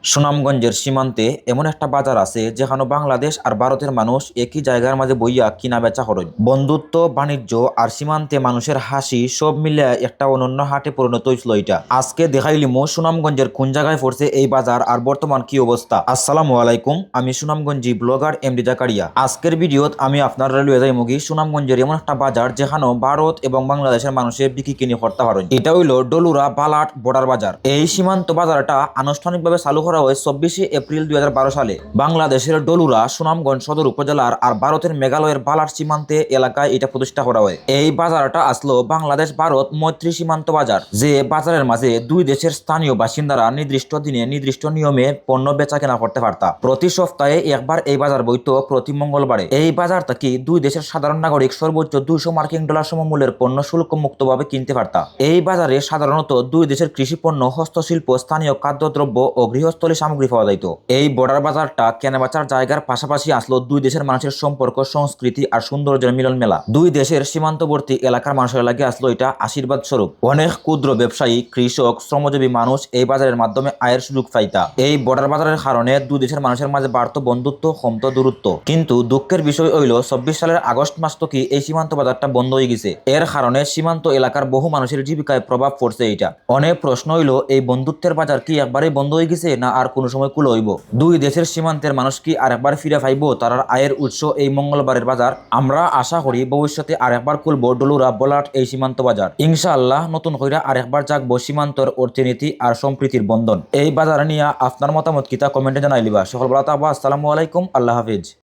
সুনামগঞ্জের সীমান্তে এমন একটা বাজার আছে যেখানে বাংলাদেশ আর ভারতের মানুষ একই জায়গার মাঝে বইয়া কিনা বেচা করেন। বন্ধুত্ব, বাণিজ্য আর সীমান্তে মানুষের হাসি সব মিলে একটা অনন্য হাটে পরিণত হয়েছিল। এটা আজকে দেখাইলিমু সুনামগঞ্জের কোন জায়গায় পড়ছে এই বাজার আর বর্তমান কি অবস্থা। আসসালামু আলাইকুম, আমি সুনামগঞ্জি ব্লগার এমডি জাকারিয়া। আজকের ভিডিওত আমি আপনার লইয়া যাইমুগি সুনামগঞ্জের এমন একটা বাজার যেখানে ভারত এবং বাংলাদেশের মানুষের বিক্রি কিনে করতে পারেন। এটা হইল ডলুরা বালাট বর্ডার বাজার। এই সীমান্ত বাজারটা আনুষ্ঠানিকভাবে চালু করা হয় 24শে এপ্রিল 2012 সালে। বাংলাদেশের ডলুরা সুনামগঞ্জ সদর উপজেলার আর ভারতের মেঘালয়ের বালাট সীমান্তে এলাকায় এটা প্রতিষ্ঠা করা হয়। এই বাজারটা আসলো বাংলাদেশ ভারত মৈত্রী সীমান্ত বাজার, যে বাজারের মাঝে দুই দেশের স্থানীয় বাসিন্দারা নির্দিষ্ট দিনে নির্দিষ্ট নিয়মে পণ্য বেচা কেনা করতে পারতা। প্রতি সপ্তাহে একবার এই বাজার বইতো প্রতি মঙ্গলবারে। এই বাজার থেকে দুই দেশের সাধারণ নাগরিক সর্বোচ্চ 200 মার্কিন ডলার সমমূল্যের পণ্য শুল্ক মুক্তভাবে কিনতে পারতা। এই বাজারে সাধারণত দুই দেশের কৃষি পণ্য, হস্তশিল্প, স্থানীয় খাদ্যদ্রব্য ও গৃহস্থলী সামগ্রী পাওয়া যাইত। এই বর্ডার বাজারটা কেনাবেচার জায়গার পাশাপাশি আসলো দুই দেশের মানুষের সম্পর্ক, সংস্কৃতি আর সৌন্দর্যের মিলন মেলা। দুই দেশের সীমান্তবর্তী এলাকার মানুষের লাগে আসলো এটা আশীর্বাদ স্বরূপ। অনেক ক্ষুদ্র ব্যবসায়ী, কৃষক, শ্রমজীবী মানুষ এই বাজারের মাধ্যমে আয়ের সুযোগ পাইতা। এই বর্ডার বাজারের কারণে দুই দেশের মানুষের মাঝে বাড়ত বন্ধুত্ব, কমত দূরত্ব। কিন্তু দুঃখের বিষয় হইল 24 সালের আগস্ট মাস থেকে এই সীমান্ত বাজারটা বন্ধ হয়ে গেছে। এর কারণে সীমান্ত এলাকার বহু মানুষের জীবিকায় প্রভাব পড়ছে। এটা অনেক প্রশ্ন হইল, এই বন্ধুত্বের বাজার কি একবারেই বন্ধ হয়ে গেছে না আর কোনো সময় খুলে হইব? দুই দেশের সীমান্তের মানুষ কি আরেকবার ফিরে পাইব তার আয়ের উৎস এই মঙ্গলবারের বাজার? আমরা আশা করি ভবিষ্যতে আরেকবার খুলবো ডলুরা বলাট এই সীমান্ত বাজার। ইনশাআল্লাহ নতুন কইরা আরেকবার জাগবো সীমান্তর অর্থনীতি আর সম্প্রীতির বন্ধন। এই বাজার নিয়ে আপনার মতামত কিতা কমেন্টে জানাই লিবা। সকল বলা আসসালামু আলাইকুম, আল্লাহ হাফিজ।